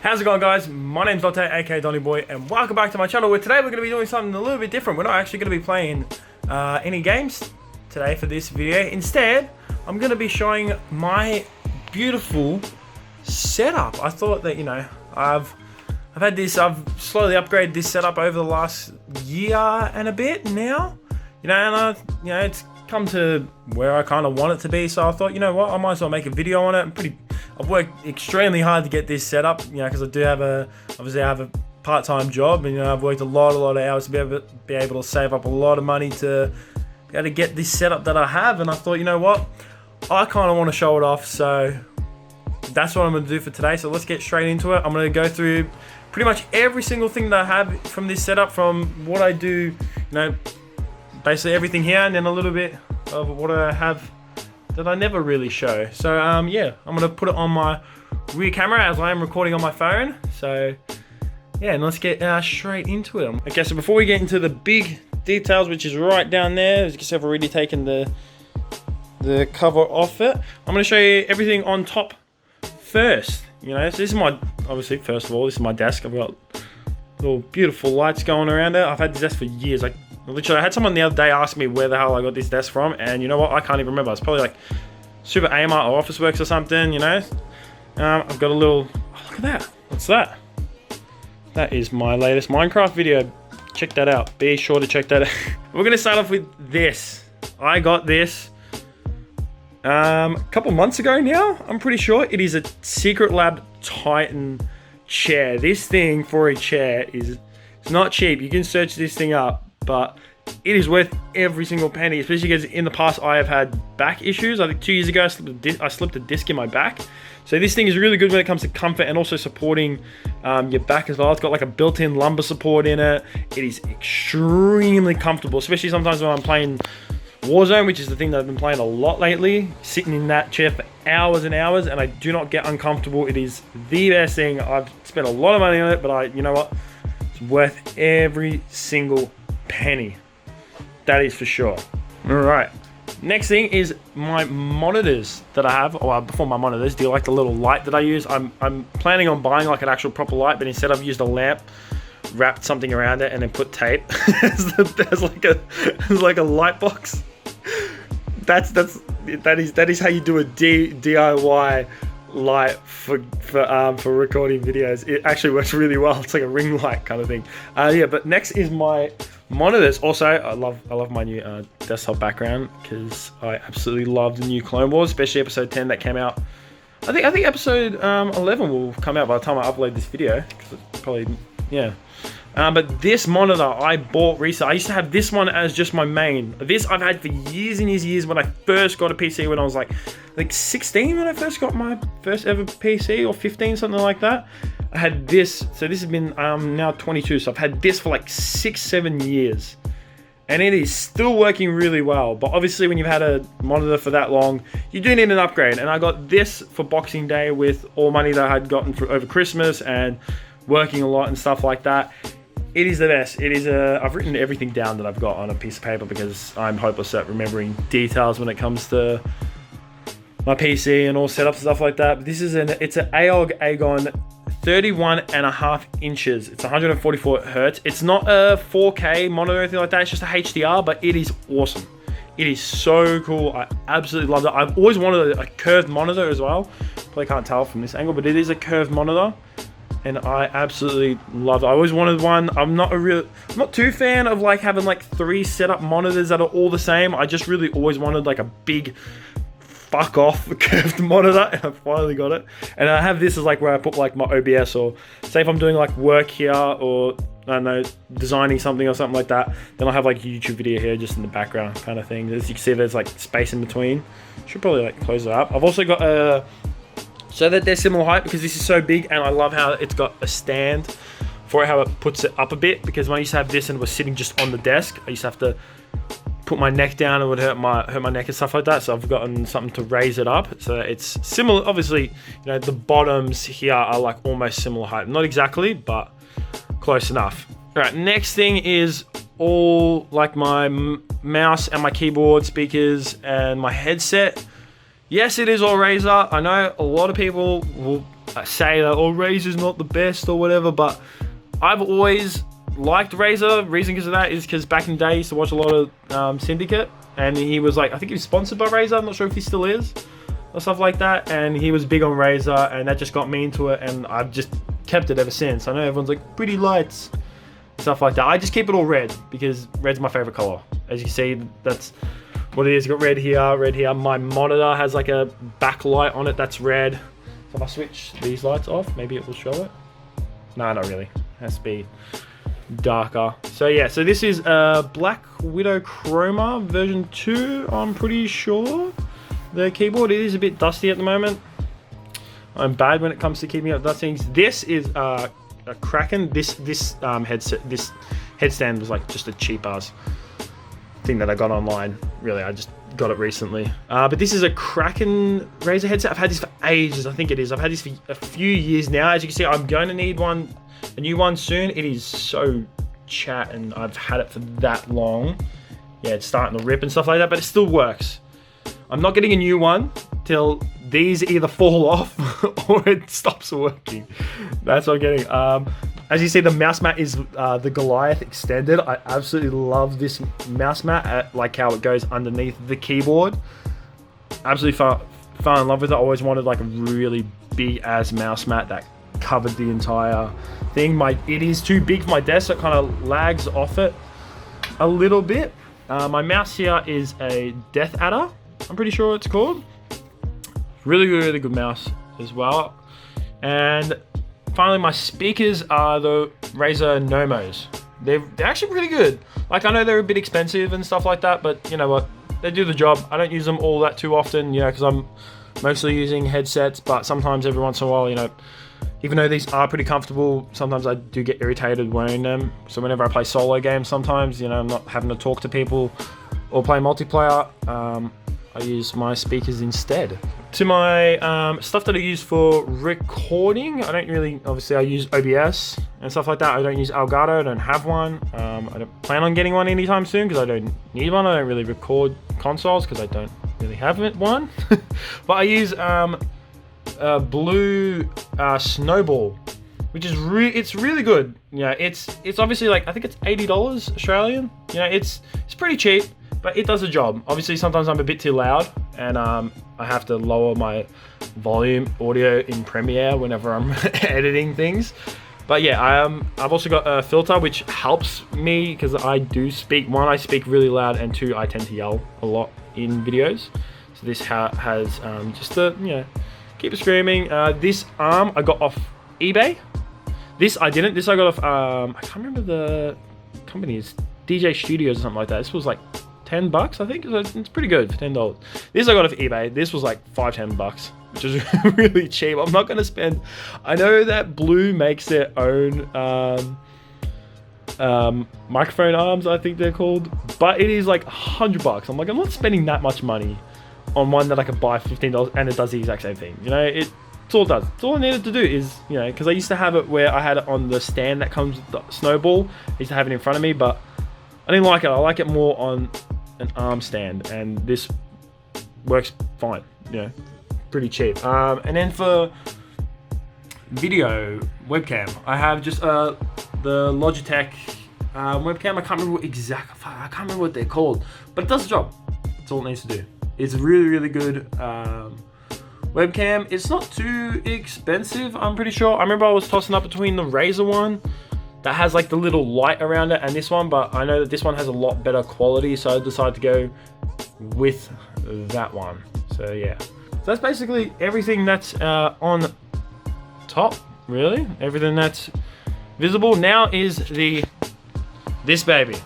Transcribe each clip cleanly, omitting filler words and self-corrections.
How's it going, guys? My name's Dante, aka DonnieBoi, and welcome back to my channel, where today we're going to be doing something a little bit different. We're not actually going to be playing any games today for this video. Instead, I'm going to be showing my beautiful setup. I thought that, I've slowly upgraded this setup over the last year and a bit now. It's come to where I kind of want it to be, so I thought, you know what, I might as well make a video on it. I've worked extremely hard to get this set up, because I have a part-time job, and I've worked a lot of hours to be able to save up a lot of money to be able to get this setup that I have. And I thought, you know what, I kind of want to show it off, so that's what I'm going to do for today. So let's get straight into it. I'm going to go through pretty much every single thing that I have from this setup, from what I do, basically everything here, and then a little bit of what I have that I never really show. So yeah, I'm gonna put it on my rear camera as I am recording on my phone. So yeah, and let's get straight into it. Okay, so before we get into the big details, which is right down there, as you can see, I've already taken the cover off it. I'm gonna show you everything on top first. So this is my, obviously, first of all, this is my desk. I've got little beautiful lights going around it. I've had this desk for years. Literally, I had someone the other day ask me where the hell I got this desk from, and you know what? I can't even remember. It's probably like Super Amart or Officeworks or something, I've got a little, oh, look at that. What's that? That is my latest Minecraft video. Check that out. Be sure to check that out. We're going to start off with this. I got this a couple months ago now, I'm pretty sure. It is a Secret Lab Titan chair. This thing for a chair is not cheap. You can search this thing up, but it is worth every single penny, especially because in the past I have had back issues. I think 2 years ago I slipped a disc in my back. So this thing is really good when it comes to comfort and also supporting your back as well. It's got like a built-in lumbar support in it. It is extremely comfortable, especially sometimes when I'm playing Warzone, which is the thing that I've been playing a lot lately. Sitting in that chair for hours and hours, and I do not get uncomfortable. It is the best thing. I've spent a lot of money on it, but you know what? It's worth every single penny. That is for sure. All right. Next thing is my monitors that I have. Or before my monitors, do you like the little light that I use? I'm planning on buying like an actual proper light, but instead I've used a lamp, wrapped something around it, and then put tape as like a light box. That is how you do a DIY light for recording videos. It actually works really well. It's like a ring light kind of thing. Yeah, but next is my monitors. Also, I love my new desktop background, because I absolutely love the new Clone Wars, especially episode 10 that came out. I think episode 11 will come out by the time I upload this video, because it's probably, yeah. But this monitor I bought recently. I used to have this one as just my main. This I've had for years and years when I first got a PC, when I was like 16 when I first got my first ever PC, or 15, something like that. I had this, so this has been now 22, so I've had this for like 6-7 years. And it is still working really well. But obviously when you've had a monitor for that long, you do need an upgrade. And I got this for Boxing Day with all money that I had gotten for over Christmas and working a lot and stuff like that. It is the best. It is I've written everything down that I've got on a piece of paper, because I'm hopeless at remembering details when it comes to my PC and all setups and stuff like that. But this is it's an AOG Agon 31.5 inches. It's 144 hertz. It's not a 4K monitor or anything like that. It's just a HDR, but it is awesome. It is so cool. I absolutely love it. I've always wanted a curved monitor as well. Probably can't tell from this angle, but it is a curved monitor, and I absolutely love it. I always wanted one. I'm not too fan of like having like 3 setup monitors that are all the same. I just really always wanted like a big fuck off curved monitor, and I finally got it. And I have this as like where I put like my OBS, or say if I'm doing like work here, or I don't know, designing something or something like that, then I'll have like a YouTube video here just in the background kind of thing. As you can see, there's like space in between. Should probably like close it up. I've also got so that they're similar height, because this is so big, and I love how it's got a stand for it, how it puts it up a bit. Because when I used to have this and was sitting just on the desk, I used to have to put my neck down, and it would hurt my neck and stuff like that. So I've gotten something to raise it up, so it's similar. Obviously, the bottoms here are like almost similar height, not exactly, but close enough. All right, next thing is all like my mouse and my keyboard, speakers, and my headset. Yes, it is all Razer. I know a lot of people will say that, oh, Razer's not the best or whatever, but I've always liked Razer. Reason because of that is because back in the day I used to watch a lot of Syndicate, and he was like, I think he was sponsored by Razer, I'm not sure if he still is, or stuff like that, and he was big on Razer, and that just got me into it, and I've just kept it ever since. I know everyone's like, pretty lights, stuff like that. I just keep it all red, because red's my favorite color. As you see, that's what it is. Got red here, red here. My monitor has like a backlight on it that's red. So if I switch these lights off, maybe it will show it. No, not really. It has to be darker. So yeah, so this is Black Widow Chroma version 2, I'm pretty sure. The keyboard, it is a bit dusty at the moment. I'm bad when it comes to keeping up dust things. This is a Kraken. This headset, this headstand was like just a cheap ass thing that I got online. Really, I just got it recently. But this is a Kraken Razer headset. I've had this for ages, I think it is. I've had this for a few years now. As you can see, I'm going to need a new one soon. It is so chat, and I've had it for that long. Yeah, it's starting to rip and stuff like that, but it still works. I'm not getting a new one till these either fall off or it stops working. That's what I'm getting. As you see, the mouse mat is the Goliath extended. I absolutely love this mouse mat, like how it goes underneath the keyboard. Absolutely fell in love with it. I always wanted like a really big ass mouse mat that covered the entire thing. It is too big for my desk, so it kind of lags off it a little bit. My mouse here is a Death Adder, I'm pretty sure it's called. Really good mouse as well. And finally, my speakers are the Razer Nomos. They're actually pretty good. Like, I know they're a bit expensive and stuff like that, but you know what? They do the job. I don't use them all that too often, you know, because I'm mostly using headsets, but sometimes every once in a while, you know, even though these are pretty comfortable, sometimes I do get irritated wearing them. So whenever I play solo games, sometimes, you know, I'm not having to talk to people or play multiplayer, I use my speakers instead. To my stuff that I use for recording, I don't really, obviously I use OBS and stuff like that. I don't use Elgato, I don't have one. I don't plan on getting one anytime soon because I don't need one. I don't really record consoles because I don't really have one. But I use Blue Snowball, which is it's really good. Yeah, it's obviously like, I think it's $80 Australian. You know, it's pretty cheap, but it does the job. Obviously, sometimes I'm a bit too loud, and I have to lower my volume audio in Premiere whenever I'm editing things. But yeah, I've also got a filter which helps me because I do speak. One, I speak really loud, and two, I tend to yell a lot in videos. So this has just the, you know, keep it screaming. This arm I got off eBay. This I didn't. This I got off. I can't remember the company. It's DJ Studios or something like that. This was like $10, I think. It's pretty good for $10. This I got off eBay. This was like $5-10, which is really cheap. I'm not going to spend. I know that Blue makes their own microphone arms, I think they're called, but it is like $100. I'm like, I'm not spending that much money on one that I could buy $15 and it does the exact same thing. You know, it's all it does. It's all I needed to do is, you know, because I used to have it where I had it on the stand that comes with the Snowball. I used to have it in front of me, but I didn't like it. I like it more on an arm stand, and this works fine. You know, pretty cheap. And then for video webcam, I have just the Logitech webcam. I can't remember what they're called, but it does the job. That's all it needs to do. It's really good webcam. It's not too expensive, I'm pretty sure. I remember I was tossing up between the Razer one that has like the little light around it and this one, but I know that this one has a lot better quality, so I decided to go with that one. So yeah, so that's basically everything that's on top, really. Everything that's visible now is this baby.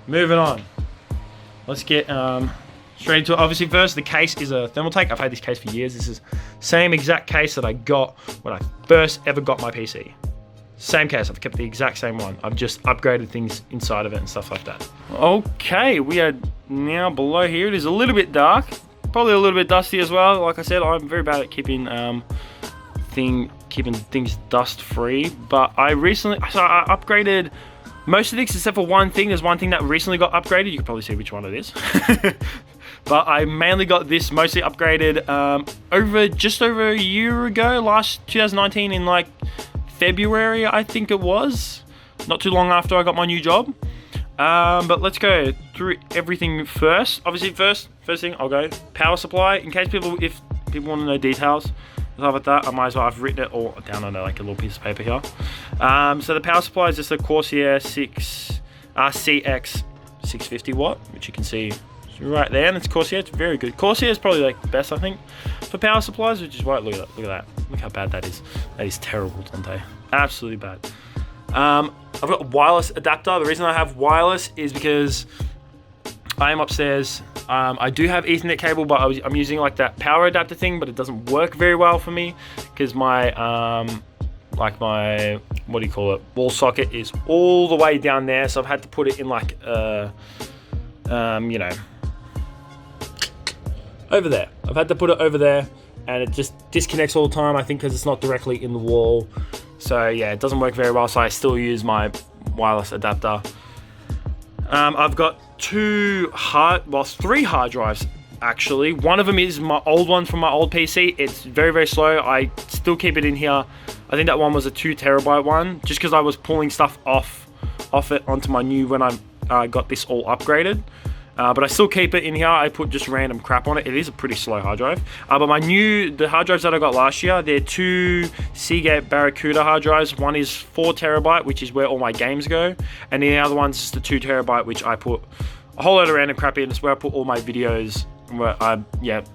Moving on. Let's get straight into it. Obviously, first, the case is a Thermaltake. I've had this case for years. This is same exact case that I got when I first ever got my PC. Same case. I've kept the exact same one. I've just upgraded things inside of it and stuff like that. Okay, we are now below here. It is a little bit dark, probably a little bit dusty as well. Like I said, I'm very bad at keeping things dust free. But I upgraded most of these except for one thing. There's one thing that recently got upgraded. You can probably see which one it is. But I mainly got this mostly upgraded just over a year ago, last 2019 in like February, I think it was. Not too long after I got my new job. But let's go through everything first. Obviously, first thing I'll go power supply. In case if people want to know details, stuff like that, I might as well. I've written it all down on like a little piece of paper here. So the power supply is just a Corsair CX 650 watt, which you can see right there, and it's Corsair. It's very good. Corsair is probably like the best, I think, for power supplies, which is why. Look at that. Look at that. Look how bad that is. That is terrible, Dante. Absolutely bad. I've got a wireless adapter. The reason I have wireless is because I am upstairs. I do have Ethernet cable, but I'm using like that power adapter thing, but it doesn't work very well for me because my like my, what do you call it, wall socket is all the way down there. So I've had to put it in like you know, over there. I've had to put it over there, and it just disconnects all the time, I think, because it's not directly in the wall. So yeah, it doesn't work very well, so I still use my wireless adapter. I've got three hard drives actually. One of them is my old one from my old PC. It's very, very slow. I still keep it in here. I think that one was a 2 terabyte one, just because I was pulling stuff off it onto my new when I got this all upgraded. But I still keep it in here. I put just random crap on it. It is a pretty slow hard drive. But the hard drives that I got last year, they're 2 Seagate Barracuda hard drives. One is 4 terabyte, which is where all my games go. And the other one's just a 2 terabyte, which I put a whole load of random crap in. It's where I put all my videos, where I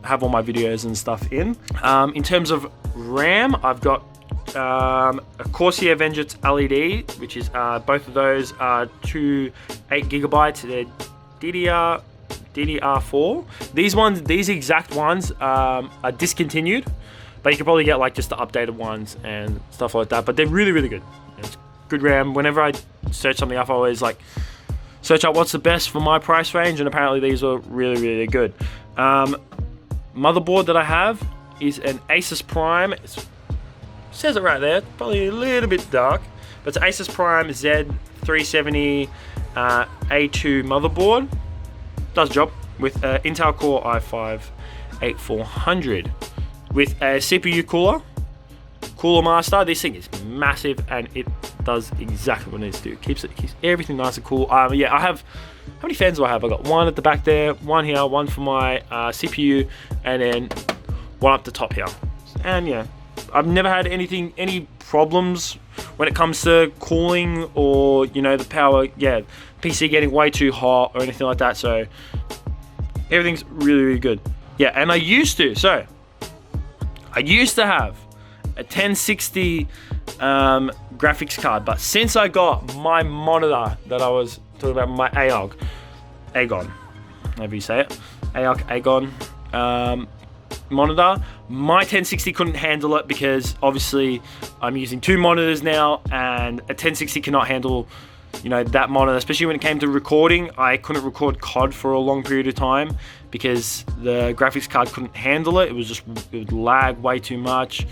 have all my videos and stuff in. In terms of RAM, I've got a Corsair Vengeance LED, which is both of those are 2 8 gigabytes. They're DDR4. These exact ones are discontinued, but you can probably get like just the updated ones and stuff like that. But they're really, really good. It's good RAM. Whenever I search something up, I always like search up what's the best for my price range, and apparently these are really, really good. Motherboard that I have is an Asus Prime. It says it right there. Probably a little bit dark, but it's an Asus Prime Z370 A2 motherboard. Does the job with Intel Core i5-8400 with a CPU cooler master. This thing is massive, and it does exactly what it needs to do. It keeps everything nice and cool. Yeah, I have, how many fans do I have? I got one at the back there, one here, one for my CPU, and then one up the top here. And yeah, I've never had any problems when it comes to cooling or, you know, the power, PC getting way too hot or anything like that. So everything's really, really good. Yeah, and I used to have a 1060 graphics card, but since I got my monitor that I was talking about, my Aegon, however you say it, Aegon monitor, my 1060 couldn't handle it, because obviously I'm using 2 monitors now, and a 1060 cannot handle, you know, that monitor, especially when it came to recording. I couldn't record COD for a long period of time because the graphics card couldn't handle it. It would lag way too much.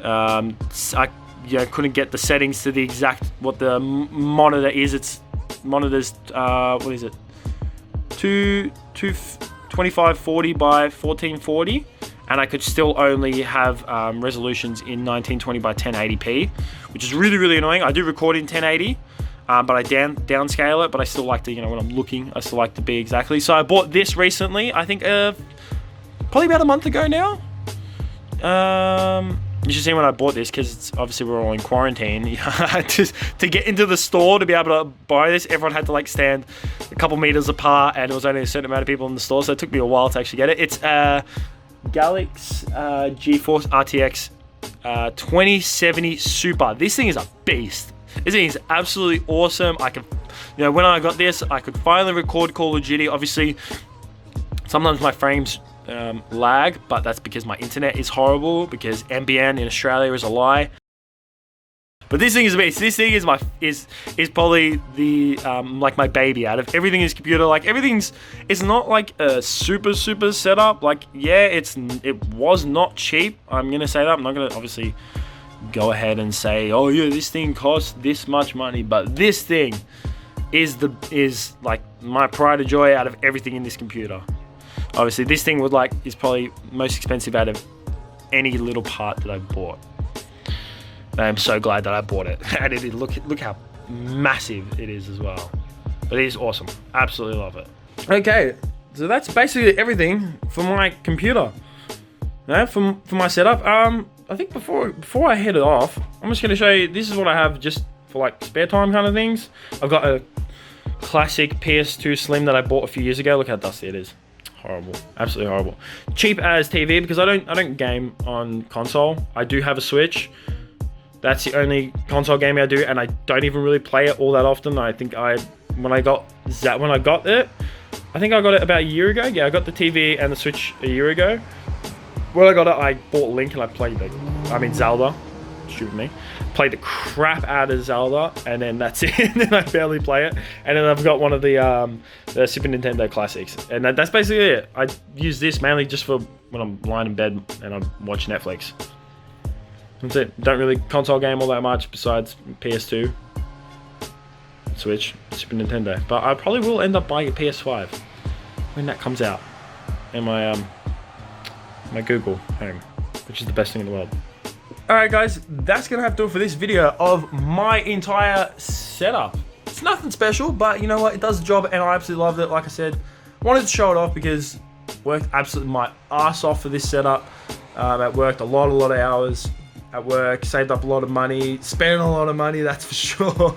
I couldn't get the settings to the exact what the monitor is. It's monitor's what is it? 2540 by 1440, and I could still only have resolutions in 1920 by 1080p, which is really, really annoying. I do record in 1080. But I downscale it, but I still like to, you know, when I'm looking, I still like to be exactly. So I bought this recently, I think probably about a month ago now. You should see when I bought this, because it's obviously we're all in quarantine. To get into the store to be able to buy this, everyone had to like stand a couple meters apart, and it was only a certain amount of people in the store, so it took me a while to actually get it. It's Galaxy GeForce RTX 2070 Super. This thing is a beast. This thing is absolutely awesome. I can, you know, when I got this, I could finally record Call of Duty. Obviously, sometimes my frames lag, but that's because my internet is horrible, because NBN in Australia is a lie. But this thing is a beast. This thing is is probably the like my baby out of everything in this computer. Like it's not like a super setup. Like yeah, it was not cheap. I'm gonna say that. I'm not gonna obviously go ahead and say, oh yeah, this thing costs this much money, but this thing is like my pride and joy out of everything in this computer. Obviously, this thing is probably most expensive out of any little part that I've bought. I'm so glad that I bought it. And it is, look how massive it is as well. But it is awesome. Absolutely love it. Okay, so that's basically everything for my computer. For my setup. I think before I head it off, I'm just gonna show you. This is what I have just for like spare time kind of things. I've got a classic PS2 Slim that I bought a few years ago. Look how dusty it is. Horrible, absolutely horrible. Cheap as TV because I don't game on console. I do have a Switch. That's the only console game I do, and I don't even really play it all that often. I think when I got it, I think I got it about a year ago. Yeah, I got the TV and the Switch a year ago. When I got it, I bought Link and I played Zelda. Stupid me. Played the crap out of Zelda, and then that's it. And then I barely play it. And then I've got one of the Super Nintendo classics, and that's basically it. I use this mainly just for when I'm lying in bed and I'm watching Netflix. That's it. Don't really console game all that much besides PS2, Switch, Super Nintendo. But I probably will end up buying a PS5 when that comes out. And my Google Home, which is the best thing in the world. Alright guys, that's gonna have to do it for this video of my entire setup. It's nothing special, but you know what, it does the job and I absolutely loved it. Like I said, wanted to show it off because worked absolutely my ass off for this setup. I worked a lot of hours at work, saved up a lot of money, spent a lot of money, that's for sure.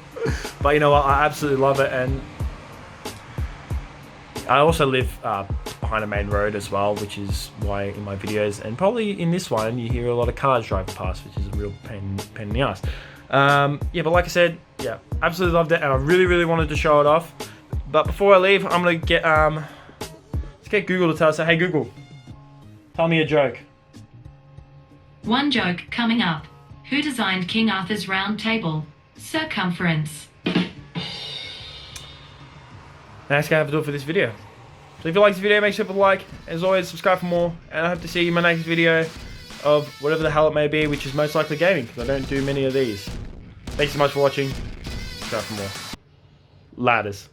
But you know what, I absolutely love it. And I also live behind a main road as well, which is why in my videos and probably in this one you hear a lot of cars driving past, which is a real pain in the ass. Yeah, but like I said, yeah, absolutely loved it, and I really wanted to show it off. But before I leave, I'm gonna get let's get Google to tell us. Hey Google, tell me a joke. One joke coming up. Who designed King Arthur's round table? Circumference. That's gonna have to do it for this video. So if you like this video, make sure to like. As always, subscribe for more. And I hope to see you in my next video of whatever the hell it may be, which is most likely gaming, because I don't do many of these. Thanks so much for watching. Subscribe for more. Ladders.